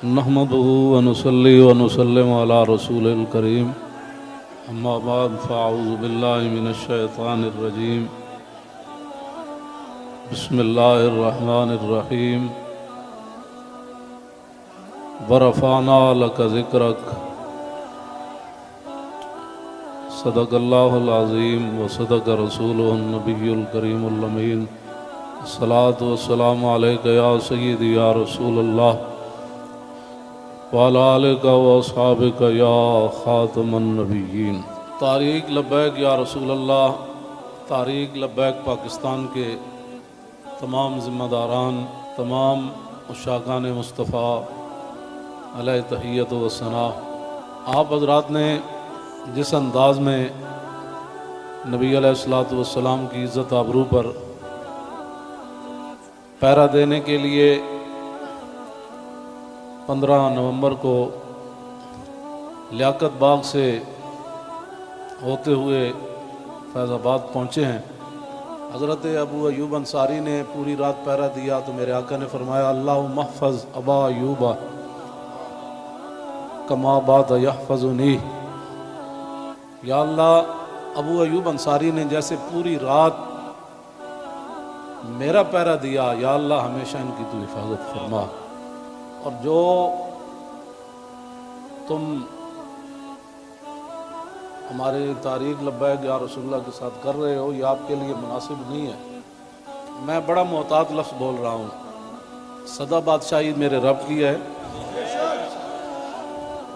نحمده ونصلي ونسلم على رسول الكريم اما بعد فاعوذ بالله من الشيطان الرجيم بسم الله الرحمن الرحيم ورفعنا لك ذكرك صدق الله العظيم وصدق رسوله النبي الكريم الأمين الصلاة والسلام عليك يا سيدي يا رسول الله وعلى آلك وأصحابك يا خاتم النبيين۔ تحریک لبیک یا رسول اللہ، تحریک لبیک پاکستان کے تمام ذمہ داران، تمام عشاقان مصطفیٰ علیہ تحیت و ثنا، آپ حضرات نے جس انداز میں نبی علیہ الصلوۃ والسلام کی عزت آبرو پر پہرا دینے کے لیے 15 نومبر کو لیاقت باغ سے ہوتے ہوئے فیض آباد پہنچے ہیں۔ حضرت ابو ایوب انصاری نے پوری رات پہرا دیا تو میرے آقا نے فرمایا اللہم احفظ ابا ایوب کما بات یحفظنی، یا اللہ ابو ایوب انصاری نے جیسے پوری رات میرا پہرا دیا، یا اللہ ہمیشہ ان کی تو حفاظت فرما، اور جو تم ہمارے تحریک لبیک یا رسول اللہ کے ساتھ کر رہے ہو یہ آپ کے لیے مناسب نہیں ہے۔ میں بڑا محتاط لفظ بول رہا ہوں، سدا بادشاہی میرے رب کی ہے،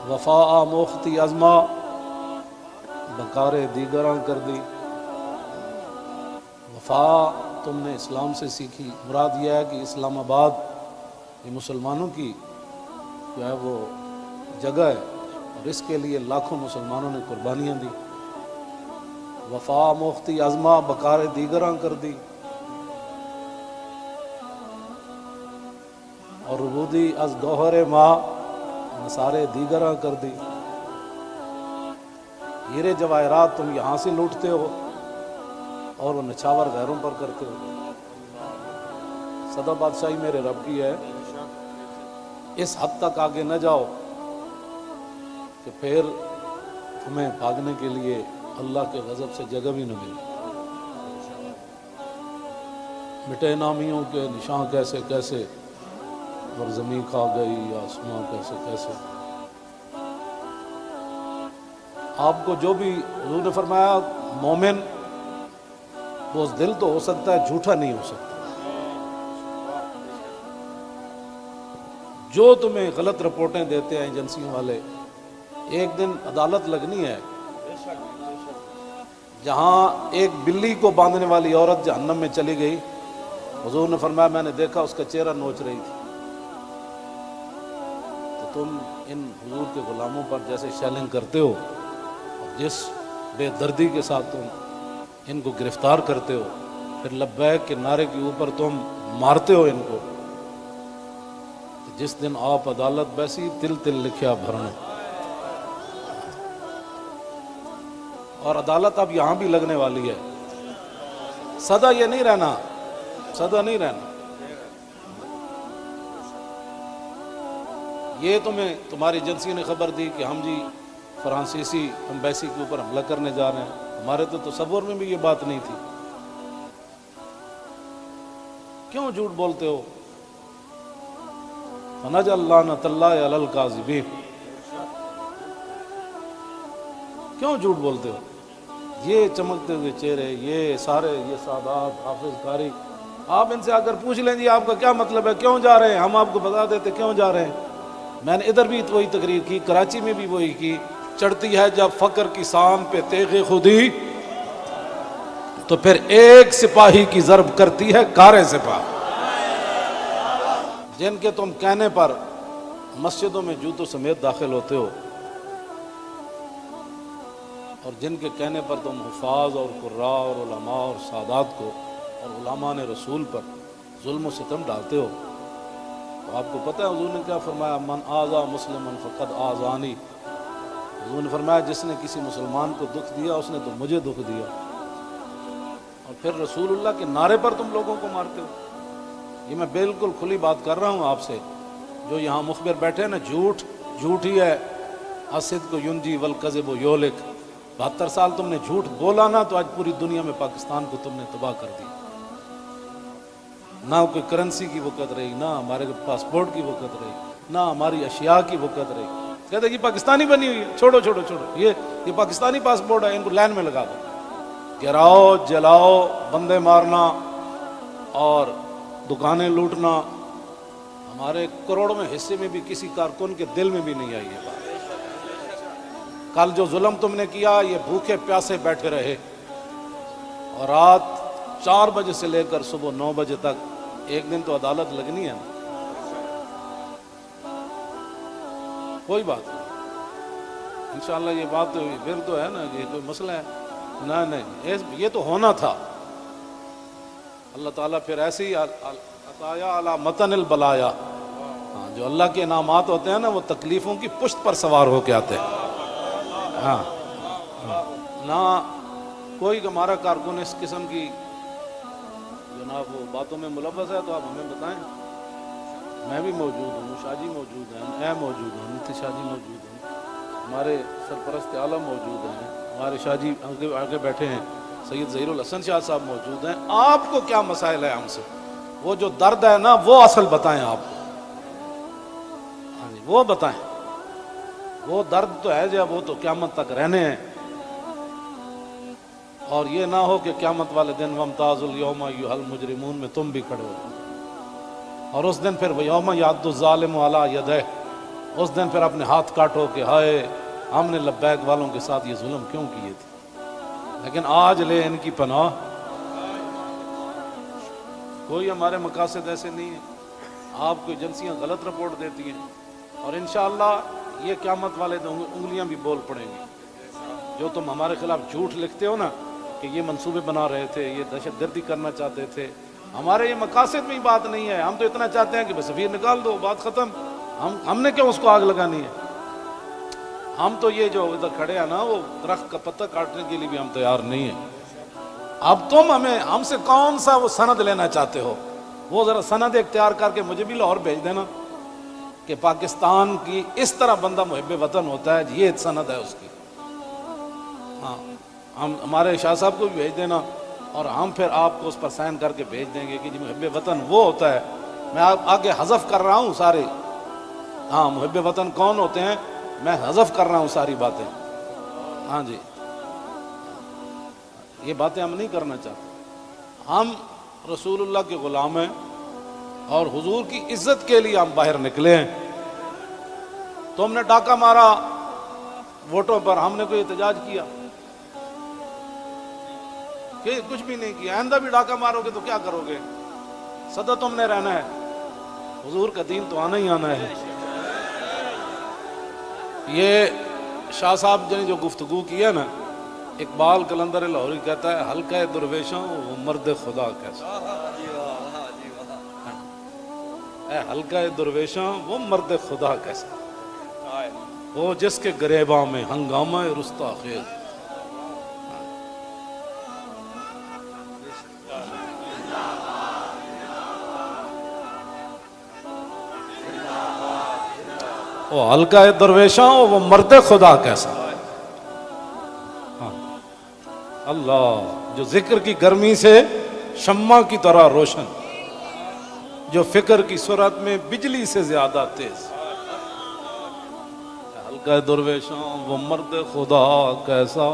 وفا موختی ازما بکار دیگراں کر دی۔ وفا تم نے اسلام سے سیکھی، مراد یہ ہے کہ اسلام آباد یہ مسلمانوں کی جو ہے وہ جگہ ہے، اور اس کے لیے لاکھوں مسلمانوں نے قربانیاں دی۔ وفا موختی ازما بکار دیگراں کر دی، اور ربودی از گوہر ماں نثارے دیگراں کر دی۔ ہیرے جواہرات تم یہاں سے لوٹتے ہو اور وہ نچھاور غیروں پر کرتے ہو۔ سدا بادشاہی میرے رب کی ہے، اس حد تک آگے نہ جاؤ کہ پھر تمہیں بھاگنے کے لیے اللہ کے غضب سے جگہ بھی نہ ملے۔ مٹے نامیوں کے نشان کیسے کیسے، اور زمین کھا گئی آسمان کیسے کیسے۔ آپ کو جو بھی حضور نے فرمایا مومن بوز دل تو ہو سکتا ہے، جھوٹا نہیں ہو سکتا۔ جو تمہیں غلط رپورٹیں دیتے ہیں ایجنسیوں والے، ایک دن عدالت لگنی ہے جہاں ایک بلی کو باندھنے والی عورت جہنم میں چلی گئی، حضور نے فرمایا میں نے دیکھا اس کا چہرہ نوچ رہی تھی۔ تو تم ان حضور کے غلاموں پر جیسے شیلنگ کرتے ہو، اور جس بے دردی کے ساتھ تم ان کو گرفتار کرتے ہو، پھر لبیک کے نعرے کے اوپر تم مارتے ہو ان کو، جس دن آپ عدالت بیسی تل تل لکھیا بھرنے، اور عدالت اب یہاں بھی لگنے والی ہے۔ سدا یہ نہیں رہنا، سدا نہیں رہنا۔ یہ تمہیں تمہاری ایجنسی نے خبر دی کہ ہم جی فرانسیسی ایمبیسی کے اوپر حملہ کرنے جا رہے ہیں، ہمارے تو تصور میں بھی یہ بات نہیں تھی۔ کیوں جھوٹ بولتے ہو؟ فنجعل لعنۃ اللہ علی الکاذبین، کیوں جھوٹ بولتے ہو؟ یہ چمکتے ہوئے چہرے، یہ سارے، یہ سادات، حافظ قاری، آپ ان سے اگر پوچھ لیں جی آپ کا کیا مطلب ہے، کیوں جا رہے ہیں، ہم آپ کو بتا دیتے کیوں جا رہے ہیں۔ میں نے ادھر بھی وہی تقریر کی، کراچی میں بھی وہی کی۔ چڑھتی ہے جب فقر کی سام پہ تیغ خودی، تو پھر ایک سپاہی کی ضرب کرتی ہے کار سپاہ۔ جن کے تم کہنے پر مسجدوں میں جوتوں سمیت داخل ہوتے ہو، اور جن کے کہنے پر تم حفاظ اور قراء اور علماء اور سادات کو اور علماء نے رسول پر ظلم و ستم ڈالتے ہو، تو آپ کو پتہ ہے حضور نے کیا فرمایا، من آذا مسلما فقد آذانی۔ حضور نے فرمایا جس نے کسی مسلمان کو دکھ دیا اس نے تو مجھے دکھ دیا، اور پھر رسول اللہ کے نعرے پر تم لوگوں کو مارتے ہو۔ یہ میں بالکل کھلی بات کر رہا ہوں آپ سے، جو یہاں مخبر بیٹھے ہیں نا، جھوٹ ہی ہے. الصدق ینجی والکذب یہلک. 72 سال تم نے جھوٹ بولا نا، تو آج پوری دنیا میں پاکستان کو تم نے تباہ کر دیا. نہ کوئی کرنسی کی وقت رہی، نہ ہمارے پاسپورٹ کی وقت رہی، نہ ہماری اشیاء کی وقت رہی. کہتے یہ پاکستانی بنی ہوئی ہے، چھوڑو چھوڑو چھوڑو، یہ پاکستانی پاسپورٹ ہے، ان کو لائن میں لگا دو. گراؤ، جلاؤ، بندے مارنا اور دکانیں لوٹنا، ہمارے کروڑوں میں حصے میں بھی کسی کارکن کے دل میں بھی نہیں آئی ہے بات. کل جو ظلم تم نے کیا، یہ بھوکے پیاسے بیٹھے رہے اور رات 4 بجے سے لے کر صبح 9 بجے تک. ایک دن تو عدالت لگنی ہے نا. کوئی بات نہیں، انشاءاللہ یہ بات پھر تو ہے نا کہ کوئی مسئلہ ہے. نہیں، یہ تو ہونا تھا. اللہ تعالیٰ پھر ایسے ہی عطایا علی متن البلایا. جو اللہ کے انعامات ہوتے ہیں نا، وہ تکلیفوں کی پشت پر سوار ہو کے آتے ہیں. ہاں، نہ کوئی ہمارا کارکن اس قسم کی جناب وہ باتوں میں ملوث ہے تو آپ ہمیں بتائیں. میں بھی موجود ہوں، شاہ جی موجود ہیں، میں موجود ہوں، نتیش شاہ جی موجود ہیں، ہمارے سرپرست عالم موجود ہیں، ہمارے شاہ جی آگے بیٹھے ہیں، سید ظہیر الحسن شاہ صاحب موجود ہیں. آپ کو کیا مسائل ہے ہم سے؟ وہ جو درد ہے نا، وہ اصل بتائیں آپ کو. ہاں جی، وہ بتائیں. وہ درد تو ہے جب وہ تو قیامت تک رہنے ہیں. اور یہ نہ ہو کہ قیامت والے دن وامتاز الیوم ایھا المجرمون میں تم بھی کھڑے ہو. اور اس دن پھر یوم یعض الظالم علی یدیہ، اس دن پھر اپنے ہاتھ کاٹو کہ ہائے ہم نے لبیک والوں کے ساتھ یہ ظلم کیوں کیے تھے. لیکن آج لے ان کی پناہ. کوئی ہمارے مقاصد ایسے نہیں ہیں. آپ کو ایجنسیاں غلط رپورٹ دیتی ہیں اور انشاءاللہ یہ قیامت والے دن انگلیاں بھی بول پڑیں گی. جو تم ہمارے خلاف جھوٹ لکھتے ہو نا کہ یہ منصوبے بنا رہے تھے، یہ دہشت گردی کرنا چاہتے تھے، ہمارے یہ مقاصد میں بات نہیں ہے. ہم تو اتنا چاہتے ہیں کہ بس سفیر نکال دو، بات ختم. ہم نے کیوں اس کو آگ لگانی ہے؟ ہم تو یہ جو ادھر کھڑے ہیں نا، وہ درخت کا پتہ کاٹنے کے لیے بھی ہم تیار نہیں ہیں. اب تم ہم سے کون سا وہ سند لینا چاہتے ہو؟ وہ ذرا سند اختیار کر کے مجھے بھی لاہور بھیج دینا کہ پاکستان کی اس طرح بندہ محب وطن ہوتا ہے، یہ سند ہے اس کی. ہاں، ہمارے شاہ صاحب کو بھی بھیج دینا اور ہم پھر آپ کو اس پر سائن کر کے بھیج دیں گے کہ جی محب وطن وہ ہوتا ہے. میں آگے حذف کر رہا ہوں سارے. ہاں، محب وطن کون ہوتے ہیں میں حذف کر رہا ہوں ساری باتیں. ہاں جی، یہ باتیں ہم نہیں کرنا چاہتے. ہم رسول اللہ کے غلام ہیں اور حضور کی عزت کے لیے ہم باہر نکلے ہیں. تم نے ڈاکہ مارا ووٹوں پر، ہم نے کوئی احتجاج کیا؟ کہ کچھ بھی نہیں کیا. آئندہ بھی ڈاکہ مارو گے تو کیا کرو گے؟ سدا تم نے رہنا ہے. حضور کا دین تو آنا ہی آنا ہے. یہ شاہ صاحب نے جو گفتگو کی ہے نا، اقبال قلندر لاہوری کہتا ہے حلقہ درویشوں وہ مرد خدا کیسا. اے حلقہ درویشوں وہ مرد خدا کیسا، وہ جس کے گریباں میں ہنگامہ رستا خیز. وہ حلقہ درویشوں وہ مرد خدا کیسا. اللہ جو ذکر کی گرمی سے شمع کی طرح روشن، جو فکر کی سرعت میں بجلی سے زیادہ تیز. حلقہ درویشوں وہ مرد خدا کیسا.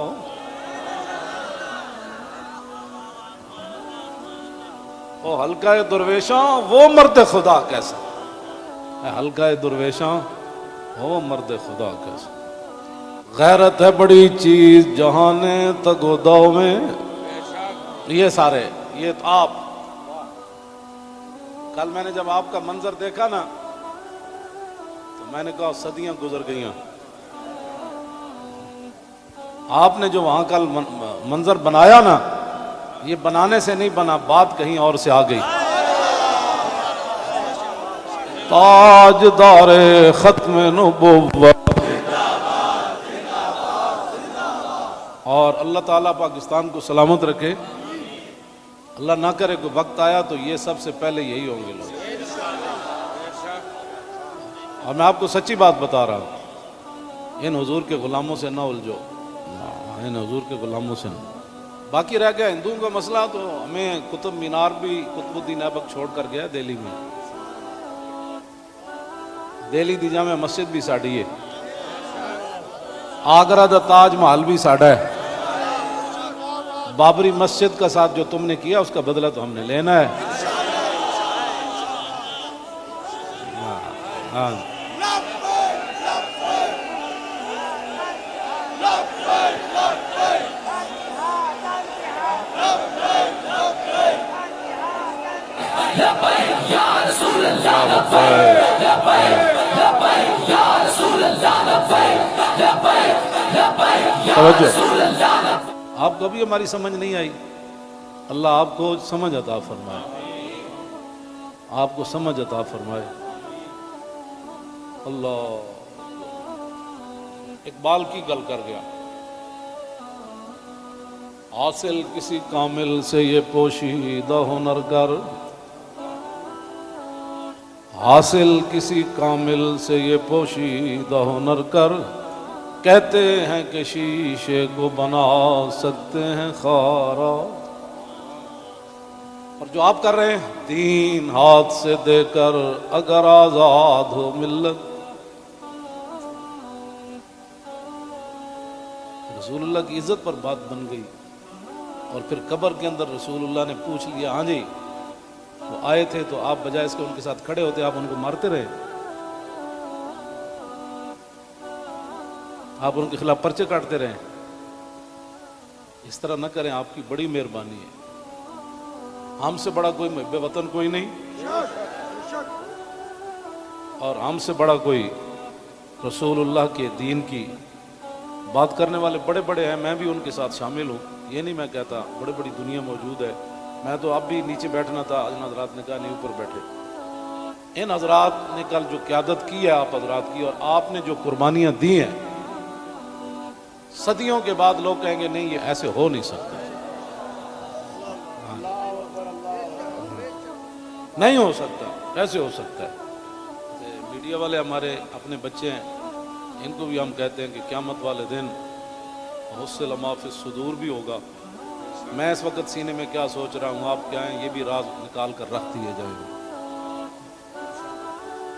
وہ حلقہ درویشوں وہ مرد خدا کیسا. حلقہ درویشوں وہ مرد خدا کیسا. غیرت ہے بڑی چیز جہانے تگ و دو میں. یہ سارے یہ تو آپ کل میں نے جب آپ کا منظر دیکھا نا تو میں نے کہا صدیاں گزر گئیں. آپ نے جو وہاں کل منظر بنایا نا، یہ بنانے سے نہیں بنا، بات کہیں اور سے آ گئی. تاجدار ختم نبوت. اور اللہ تعالیٰ پاکستان کو سلامت رکھے. اللہ نہ کرے کوئی وقت آیا تو یہ سب سے پہلے یہی ہوں گے لوگ. اور میں آپ کو سچی بات بتا رہا ہوں، ان حضور کے غلاموں سے نہ الجھو، ان حضور کے غلاموں سے نہ۔ باقی رہ گیا ہندوؤں کا مسئلہ، تو ہمیں قطب مینار بھی قطب الدین ایبک چھوڑ کر گیا دہلی میں، دہلی دی جامع مسجد بھی ساڑی ہے، آگرہ دا تاج محل بھی ساڑا ہے، بابری مسجد کا ساتھ جو تم نے کیا اس کا بدلہ تو ہم نے لینا ہے۔ ہاں توجہ، آپ کو بھی ہماری سمجھ نہیں آئی، اللہ آپ کو سمجھ عطا فرمائے، آپ کو سمجھ عطا فرمائے۔ اللہ اقبال کی گل کر گیا، حاصل کسی کامل سے یہ پوشیدہ ہنر گر، حاصل کسی کامل سے یہ پوشیدہ ہنر کر، کہتے ہیں کہ شیشے کو بنا سکتے ہیں خارا۔ اور جو آپ کر رہے ہیں، دین ہاتھ سے دے کر اگر آزاد ہو ملت، رسول اللہ کی عزت پر بات بن گئی، اور پھر قبر کے اندر رسول اللہ نے پوچھ لیا، ہاں جی وہ آئے تھے تو آپ بجائے اس کے ان کے ساتھ کھڑے ہوتے، آپ ان کو مارتے رہے، آپ ان کے خلاف پرچے کاٹتے رہے، اس طرح نہ کریں، آپ کی بڑی مہربانی ہے، ہم سے بڑا کوئی محب وطن کوئی نہیں، اور ہم سے بڑا کوئی رسول اللہ کے دین کی بات کرنے والے بڑے بڑے ہیں، میں بھی ان کے ساتھ شامل ہوں، یہ نہیں میں کہتا، بڑی بڑی دنیا موجود ہے، میں تو اب بھی نیچے بیٹھنا تھا، ان حضرات نے کہا نہیں اوپر بیٹھے۔ ان حضرات نے کل جو قیادت کی ہے آپ حضرات کی، اور آپ نے جو قربانیاں دی ہیں، صدیوں کے بعد لوگ کہیں گے نہیں یہ ایسے ہو نہیں سکتا، نہیں ہو سکتا، کیسے ہو سکتا ہے؟ میڈیا والے ہمارے اپنے بچے ہیں، ان کو بھی ہم کہتے ہیں کہ قیامت والے دن حصل ما فی الصدور بھی ہوگا۔ میں اس وقت سینے میں کیا سوچ رہا ہوں، آپ کیا ہیں، یہ بھی راز نکال کر رکھ دیے جائیں گے۔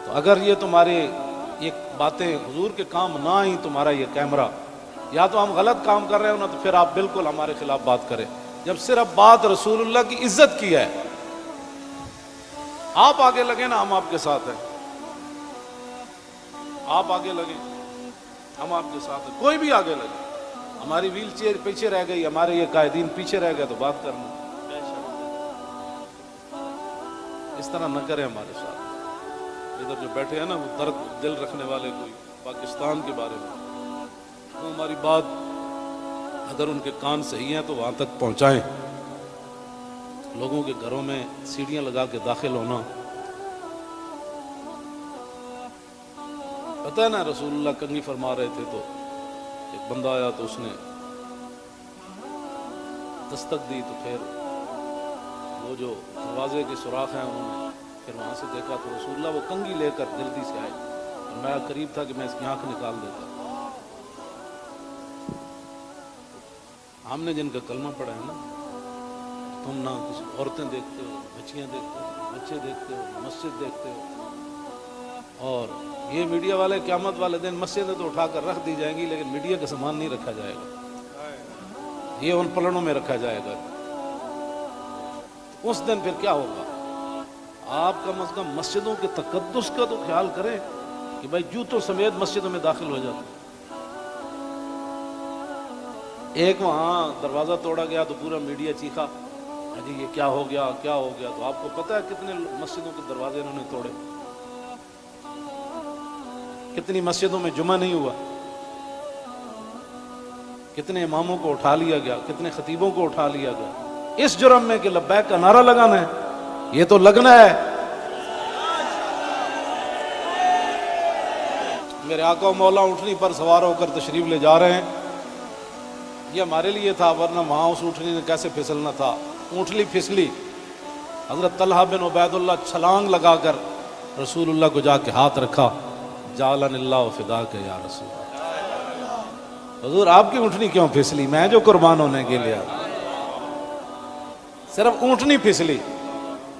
تو اگر یہ تمہاری یہ باتیں حضور کے کام نہ آئیں، تمہارا یہ کیمرہ، یا تو ہم غلط کام کر رہے ہو نا، تو پھر آپ بالکل ہمارے خلاف بات کریں۔ جب صرف بات رسول اللہ کی عزت کی ہے، آپ آگے لگے نا، ہم آپ کے ساتھ ہیں، آپ آگے لگے، ہم آپ کے ساتھ ہیں، کوئی بھی آگے لگے، ہماری ویل چیئر پیچھے رہ گئی، ہمارے یہ قائدین پیچھے رہ گئے تو بات کرنا، اس طرح نہ کریں ہمارے ساتھ۔ ادھر جو بیٹھے ہیں نا، وہ درد دل رکھنے والے کوئی پاکستان کے بارے میں، وہ ہماری بات اگر ان کے کان صحیح ہیں تو وہاں تک پہنچائیں۔ لوگوں کے گھروں میں سیڑھیاں لگا کے داخل ہونا، پتہ ہے نا رسول اللہ کنگھی فرما رہے تھے تو ایک بندہ آیا تو اس نے دستک دی، تو پھر وہ جو دروازے کے سوراخ ہیں انہوں نے پھر وہاں سے دیکھا تو رسول اللہ وہ کنگھی لے کر جلدی سے آئے، اور میں قریب تھا کہ میں اس کی آنکھ نکال دیتا۔ ہم نے جن کا کلمہ پڑھا ہے نا، تم نہ کسی عورتیں دیکھتے ہو، بچیاں دیکھتے ہو، بچے دیکھتے ہو، مسجد دیکھتے ہو، اور یہ میڈیا والے قیامت والے دن مسجدیں تو اٹھا کر رکھ دی جائیں گی، لیکن میڈیا کا سامان نہیں رکھا جائے گا، یہ ان پلڑوں میں رکھا جائے گا۔ اس دن پھر کیا ہوگا؟ آپ کم از کم مسجدوں کے تقدس کا تو خیال کریں کہ بھائی جوتوں سمیت مسجدوں میں داخل ہو جاتے۔ ایک وہاں دروازہ توڑا گیا تو پورا میڈیا چیخا، جی یہ کیا ہو گیا، کیا ہو گیا؟ تو آپ کو پتہ ہے کتنے مسجدوں کے دروازے انہوں نے توڑے، کتنی مسجدوں میں جمعہ نہیں ہوا، کتنے اماموں کو اٹھا لیا گیا، کتنے خطیبوں کو اٹھا لیا گیا، اس جرم میں کہ لبیک کا نعرہ لگانا ہے، یہ تو لگنا ہے۔ میرے آقا و مولا اونٹنی پر سوار ہو کر تشریف لے جا رہے ہیں، یہ ہمارے لیے تھا، ورنہ وہاں اس اونٹنی نے کیسے پھسلنا تھا، اونٹنی پھسلی، حضرت طلحہ بن عبید اللہ چھلانگ لگا کر رسول اللہ کو جا کے ہاتھ رکھا، جعلن اللہ فداک یا رسول حضور آپ کی اونٹنی کیوں پھسلی؟ میں جو قربان ہونے کے لیے صرف اونٹنی پھسلی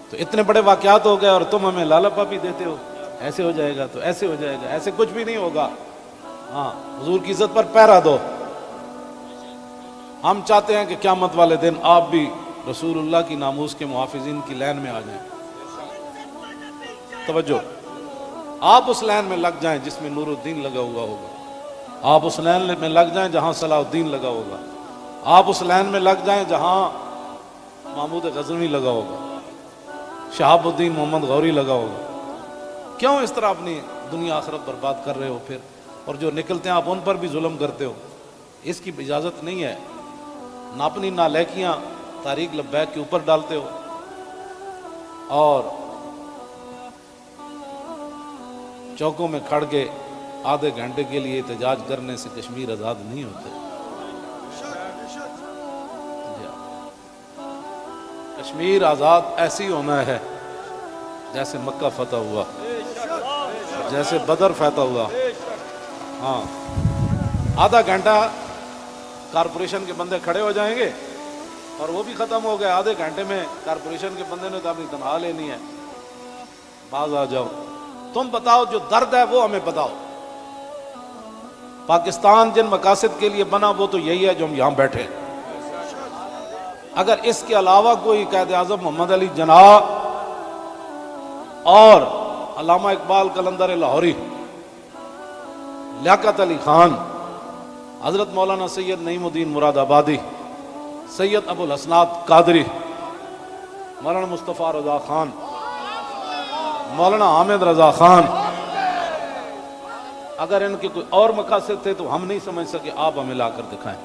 تو اتنے بڑے واقعات ہو گئے اور تم ہمیں لالا پاپی دیتے ہو، ایسے ہو جائے گا تو ایسے ہو جائے گا، ایسے کچھ بھی نہیں ہوگا۔ ہاں حضور کی عزت پر پہرا دو۔ ہم چاہتے ہیں کہ قیامت والے دن آپ بھی رسول اللہ کی ناموس کے محافظین کی لائن میں آ جائیں۔ توجہ، آپ اس لائن میں لگ جائیں جس میں نور الدین لگا ہوا ہوگا، آپ اس لائن میں لگ جائیں جہاں صلاح الدین لگا ہوگا، آپ اس لائن میں لگ جائیں جہاں محمود غزنوی لگا ہوگا، شہاب الدین محمد غوری لگا ہوگا۔ کیوں اس طرح اپنی دنیا آخرت برباد کر رہے ہو پھر؟ اور جو نکلتے ہیں آپ ان پر بھی ظلم کرتے ہو، اس کی اجازت نہیں ہے۔ نہ اپنی نالیکیاں تاریخ لبیک کے اوپر ڈالتے ہو، اور چوکوں میں کھڑ کے آدھے گھنٹے کے لیے احتجاج کرنے سے کشمیر آزاد نہیں ہوتے۔ کشمیر آزاد ایسی ہونا ہے جیسے مکہ فتح ہوا، جیسے بدر فتح ہوا۔ ہاں، آدھا گھنٹہ کارپوریشن کے بندے کھڑے ہو جائیں گے اور وہ بھی ختم ہو گئے، آدھے گھنٹے میں کارپوریشن کے بندے نے تو اپنی تنخواہ لینی ہے، باز آ جاؤ۔ تم بتاؤ جو درد ہے وہ ہمیں بتاؤ۔ پاکستان جن مقاصد کے لیے بنا وہ تو یہی ہے جو ہم یہاں بیٹھے۔ اگر اس کے علاوہ کوئی قائد اعظم محمد علی جناح اور علامہ اقبال قلندر لاہوری، لیاقت علی خان، حضرت مولانا سید نعیم الدین مراد آبادی، سید ابو الحسنات قادری، مولانا مصطفیٰ رضا خان، مولانا حامد رضا خان، اگر ان کے کوئی اور مقاصد تھے تو ہم نہیں سمجھ سکے، آپ ہمیں لا کر دکھائیں۔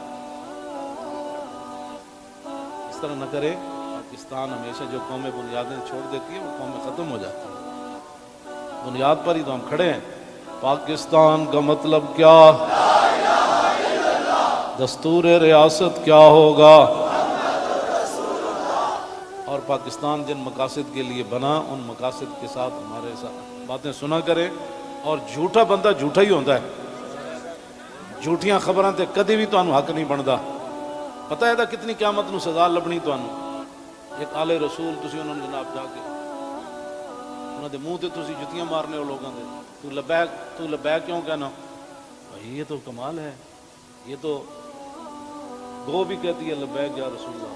اس طرح نہ کرے۔ پاکستان ہمیشہ جو قومیں بنیادیں چھوڑ دیتی ہیں وہ قومیں ختم ہو جاتی ہیں، بنیاد پر ہی تو ہم کھڑے ہیں۔ پاکستان کا مطلب کیا؟ دستور ریاست کیا ہوگا؟ اور پاکستان جن مقاصد کے لیے بنا ان مقاصد کے ساتھ ہمارے ساتھ باتیں سنا کرے۔ اور جھوٹا بندہ جھوٹا ہی ہوتا ہے، جھوٹیاں خبراں تے کدی بھی تانوں حق نہیں بنتا۔ پتہ ہے کتنی قیامت نو سزا لبنی تانوں۔ ایک آلے رسول تسی انہوں نے جناب جا کے انہوں دے منہ تے تسی جتیاں مارنے ہو لوگوں دے، تو لبیک کیوں کہنا؟ بھائی یہ تو کمال ہے، یہ تو گو بھی کہتی ہے لبیک یا رسول اللہ،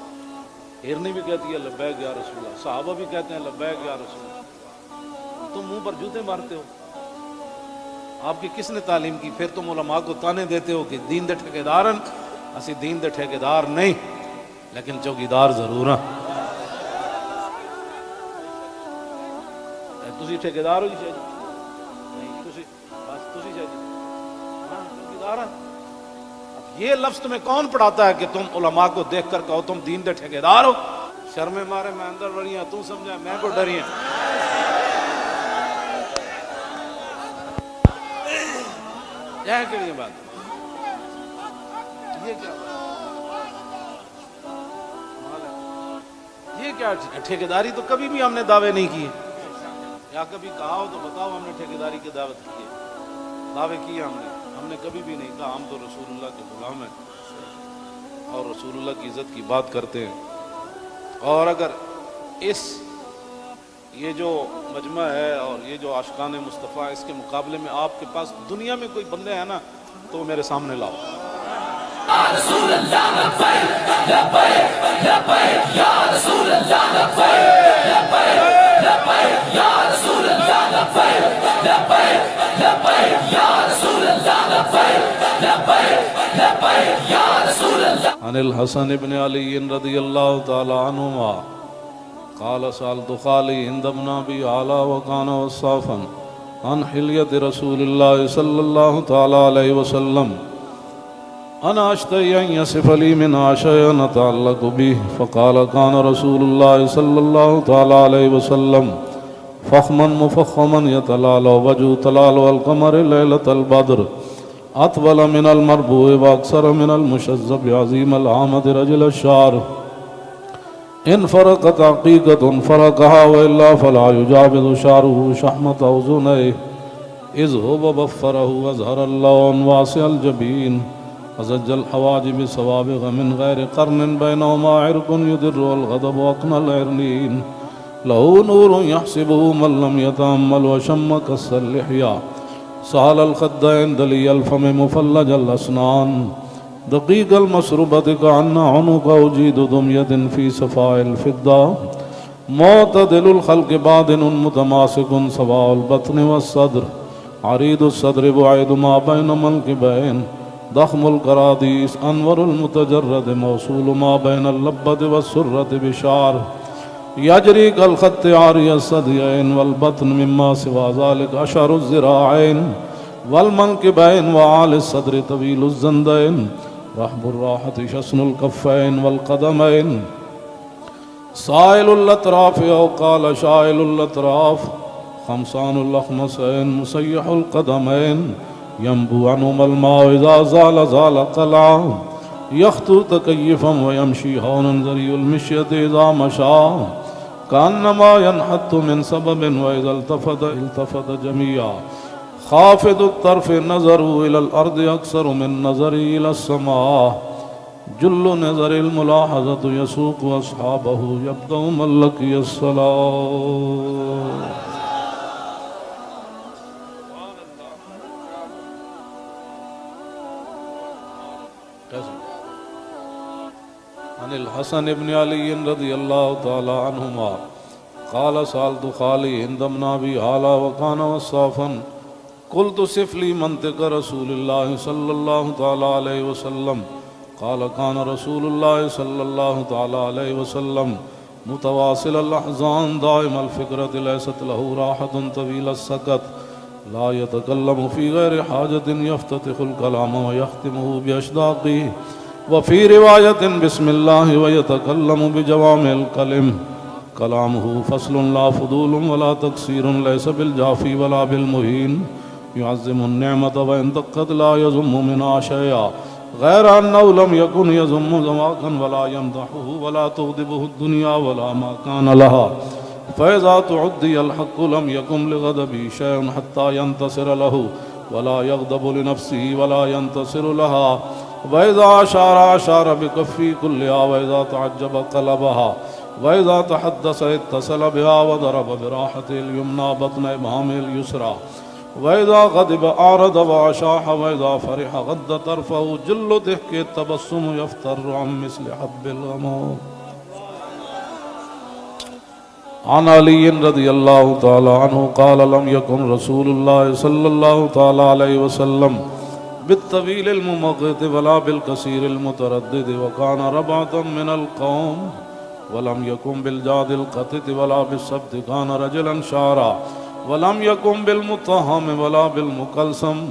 ہرنی بھی کہتی ہے لبیک یا رسول اللہ، صحابہ بھی کہتے ہیں لبیک یا رسول اللہ، تم منہ پر جوتے مارتے ہو۔ آپ کی کس نے تعلیم کی؟ پھر تم علماء کو تانے دیتے ہو کہ دین دے ٹھیکیدارن، اسی دین دے ٹھیکیدار نہیں لیکن چوکیدار ضرور ہیں۔ تسی ٹھیکیدار ہو جی شاہ جی؟ نہیں، تسی شاہ جی چوکیدار ہیں۔ اب یہ لفظ تمہیں کون پڑھاتا ہے کہ تم علماء کو دیکھ کر کہو تم دین دے ٹھیکیدار ہو؟ شرم مارے میں اندر بڑی ہیں، تو سمجھا میں کو ڈری ہیں۔ یہ کیڑی بات؟ یہ کیا ٹھیکیداری تو کبھی بھی ہم نے دعوے نہیں کیے، یا کبھی کہا ہو تو بتاؤ ہم نے ٹھیکیداری کی دعوت کی ہے؟ دعوے کیے ہم نے کبھی بھی نہیں کہا۔ ہم تو رسول اللہ کے غلام ہیں اور رسول اللہ کی عزت کی بات کرتے ہیں۔ اور اگر یہ جو مجمع ہے اور یہ جو عاشقان مصطفیٰ، اس کے مقابلے میں آپ کے پاس دنیا میں کوئی بندے ہیں نا تو وہ میرے سامنے لاؤ۔ رسول اللہ لبیک لبیک لبیک یا رسول اللہ لبیک لبیک لبیک یا رسول اللہ لبیک لبیک لبیک یا رسول اللہ لبیک لبیک لبیک یا رسول اللہ۔ عن الحسن بن علی رضی اللہ تعالی عنہما قال سألت خالي عند ابن أبي علا وكان وصافا عن حلية رسول الله صلى الله تعالى عليه وسلم أنا أشتهي أن يصف لي منها شيئا أتعلق به فقال كان رسول الله صلى الله تعالى عليه وسلم فخما مفخما يتلالى وجه تلالى القمر ليلة البدر أطول من المربوع وأكثر من المشذب عظيم العامة رجل الشعر ان فرقت عقیقت فرقها وإلا فلا يجاوز شعره شحمة أذنيه إذ هو بفره وأظهر اللون واسع الجبين أزج الحواجب سوابغ من غير قرن بينهما عرق يدر والغضب أقنى العرنين له نور يحسبه من لم يتأمل وشم كس اللحية سهل الخدين دلي الفم مفلج الأسنان دقيق المشربة كأن عنق أجيد دمية في صفاء الفضة معتدل الخلق بادن متماسك سواء البطن والصدر عريض الصدر بعيد ما بين منكبين ضخم القراديس أنور المتجرد موصول ما بين اللبة والسرة بشعر يجري كالخط عاري الثديين والبطن مما سوى ذلك أشعر الذراعين والمنكبين وعالي الصدر طويل الزندين رحب الراحة شسن الكفين والقدمين سائل الأطراف أو قال شائل الأطراف خمسان الأخمسين مسيح القدمين ينبو عنهما الماء إذا زال زال قلعا يخطو تكيفا ويمشي هونا ذري المشية إذا مشى كأنما ينحت من سبب وإذا التفت جميعا خافض الطرف نظره إلى الأرض أكثر من نظره إلى السماء جل نظر الملاحظة يسوق أصحابه يبدأ من لقي الصلاة. عن الحسن بن علي رضي الله تعالى عنهما قال سألت خالي هند بن أبي هالة وكان وصافا قلت صف لي منطق رسول الله صلى الله تعالى عليه وسلم قال كان رسول الله صلى الله تعالى عليه وسلم متواصل الأحزان دائم الفكرة ليست له راحة طويل السكت لا يتكلم في غير حاجة يفتتح الكلام ويختمه بأشداقه وفي رواية بسم الله ويتكلم بجوامع الكلم كلامه فصل لا فضول ولا تقصير ليس بالجافي ولا بالمهين يعظم النعمة وإن دقت لا يذم منها شيئا غير أنه لم يكن يذم ذواقا ولا يمدحه ولا تغضبه الدنيا ولا ما كان لها فإذا تعدي الحق لم يكن لغضبه شيء حتى ينتصر له ولا يغضب لنفسه ولا ينتصر لها وإذا أشار بكفي كلها وإذا تعجب قلبها وإذا تحدث اتصل بها وضرب براحته اليمنى بطن إبهامه اليسرى وإذا غضب أعرض وأشاح وإذا فرح غض طرفه جل ضحك التبسم يفتر عن مثل حب الغمام. عن علي رضي الله تعالى عنه قال لم يكن رسول الله صلى الله تعالى عليه وسلم بالطويل الممقت ولا بالكثير المتردد وكان ربعة من القوم ولم يكن بالجاد القتت ولا بالسبت كان رجلا شعرا ولم يكن بالمطهم ولا بالمكلسم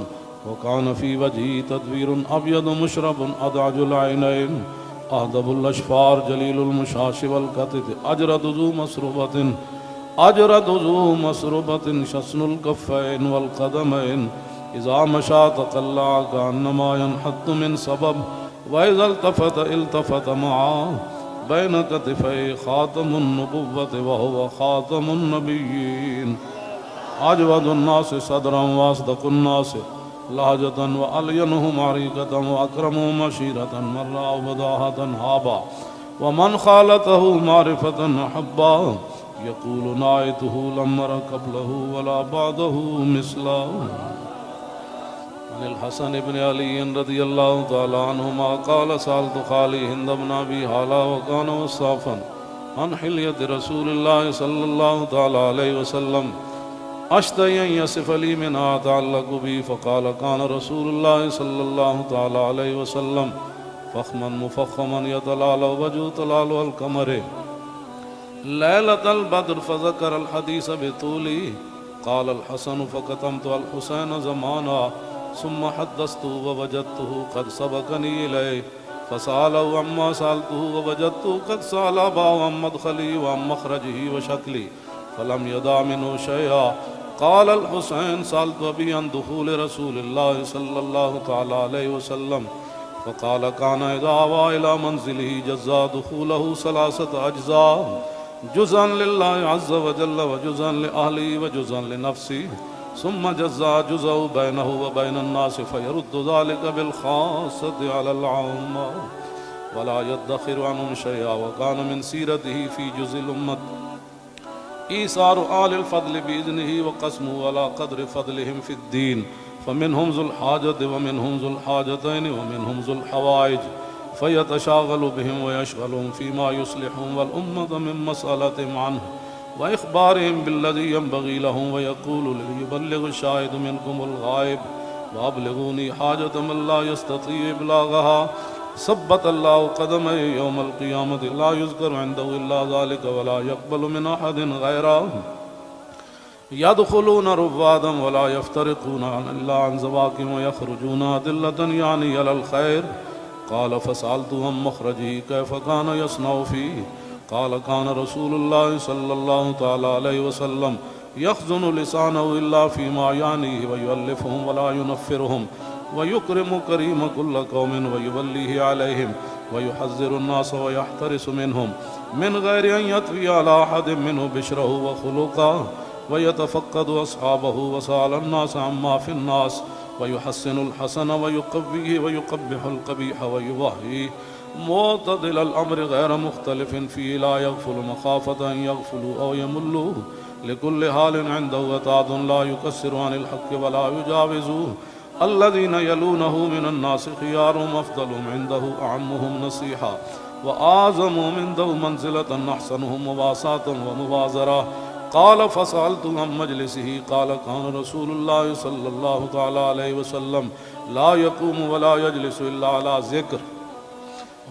وكان في وجهه تدوير أبيض مشرب أدعج العينين أهدب الأشفار جليل المشاش والكتت أجرد ذو مسربة شسن الكفين والقدمين إذا مشى تقلع كأنما ينحط من سبب وإذا التفت معه بين كتفي خاتم النبوة وهو خاتم النبيين أجود الناس صدرا وأصدق الناس لهجة وألينهم عريقة وأكرمهم عشيرة مرة وبداهة هابا ومن خالته معرفة أحبا يقول نايته لم أر قبله ولا بعده مثله. عن الحسن بن علي رضي الله تعالى عنهما قال سألت خالي هند بن أبي هالة وكان وصافا عن حلية رسول الله صلى الله تعالى عليه وسلم أشتهي أن يصف لي منها أتعلق بي فقال كان رسول الله صلى الله تعالى عليه وسلم فخما مفخما يتلالى وجه تلالى القمر ليلة البدر فذكر الحديث بطوله قال الحسن فكتمت الحسين زمانا ثم حدثته ووجدته قد سبقني إليه فسأله عما سألته ووجدته قد سأل أباه عن مدخلي وعن مخرجه وشكلي فلم يدع منه شيئا. قال الحسين سألت أبي عن دخول رسول الله صلى الله تعالى عليه وسلم فقال كان إذا آوى إلى منزله جزا دخوله 3 أجزاء جزءا لله عز وجل وجزءا لأهله وجزءا لنفسه ثم جزء بينه وبين الناس فيرد ذلك بالخاصة على العامة ولا يدخر عنهم شيئا. وكان من سيرته في جزء الأمة إيثار آل الفضل بإذنه وقسمه على قدر فضلهم في الدين، فمنهم ذو الحاجة ومنهم ذو الحاجتين ومنهم ذو الحوائج، فيتشاغل بهم ويشغلهم فيما يصلحهم والأمة من مسألتهم عنه وإخبارهم بالذي ينبغي لهم، ويقول ليبلغ الشاهد منكم الغائب وأبلغوني حاجة من لا يستطيع إبلاغها. ثبت الله قدمه يوم القيامة لا يذكر عنده إلا ذلك ولا يقبل من أحد غيره. يدخلون رفادا ولا يفترقون إلا عن زواكم ويخرجون أدلة يعني على الخير. قال فسألته عن مخرجه كيف كان يصنع فيه؟ قال كان رسول الله صلى الله تعالى عليه وسلم يخزن لسانه إلا فيما يعنيه ويؤلفهم ولا ينفرهم ويكرم كريم كل قوم ويوليه عليهم ويحذر الناس ويحترس منهم من غير أن يطوي على أحد منه بشره وخلقه ويتفقد أصحابه وسأل الناس عما في الناس ويحسن الحسن ويقويه ويقبح القبيح ويوهيه معتدل الأمر غير مختلف فيه لا يغفل مخافة أن يغفلوا أو يملوا لكل حال عنده وتعد لا يكسر عن الحق ولا يجاوزوه. الذين يلونه من الناس خيارهم أفضلهم عنده أعمهم نصيحة وأعظمهم عنده منزلة أحسنهم مباساة ومبازرة. قال فسألت عن مجلسه قال كان رسول الله صلى الله تعالى عليه وسلم لا يقوم ولا يجلس إلا على ذكر،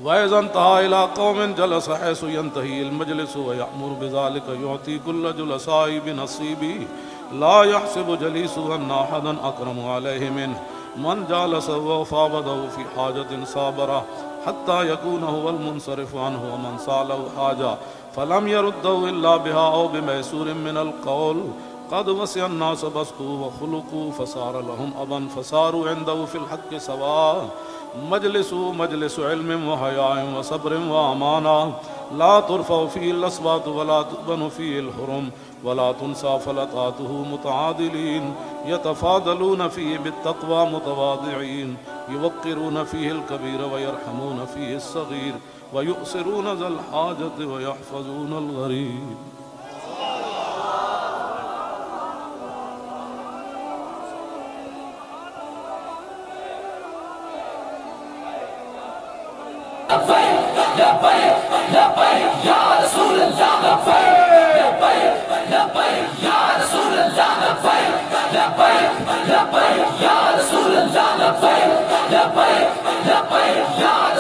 وإذا انتهى إلى قوم جلس حيث ينتهي المجلس ويأمر بذلك يعطي كل جلساء بنصيبه لا يحسب جليسه أن أحدا أكرم عليه منه. من جالس وفاوضه في حاجة صابره حتى يكون هو المنصرف عنه، ومن سأله حاجة فلم يرده إلا بها أو بميسور من القول قد وسع الناس بسطوا وخلقوا فصار لهم أبا فصاروا عنده في الحق سواء. مجلس علم وحياء وصبر وأمانة لا ترفع فيه الأصوات ولا تؤبن فيه الحرم ولا تنسى فلطاته متعادلين يتفاضلون فيه بالتقوى متواضعين يوقرون فيه الكبير ويرحمون فيه الصغير ويؤثرون ذا الحاجة ويحفظون الغريب. لبيك لبيك لبيك يا رسول الله لبيك لبيك لبيك يا رسول الله لبيك لبيك لبيك يا رسول الله لبيك لبيك لبيك يا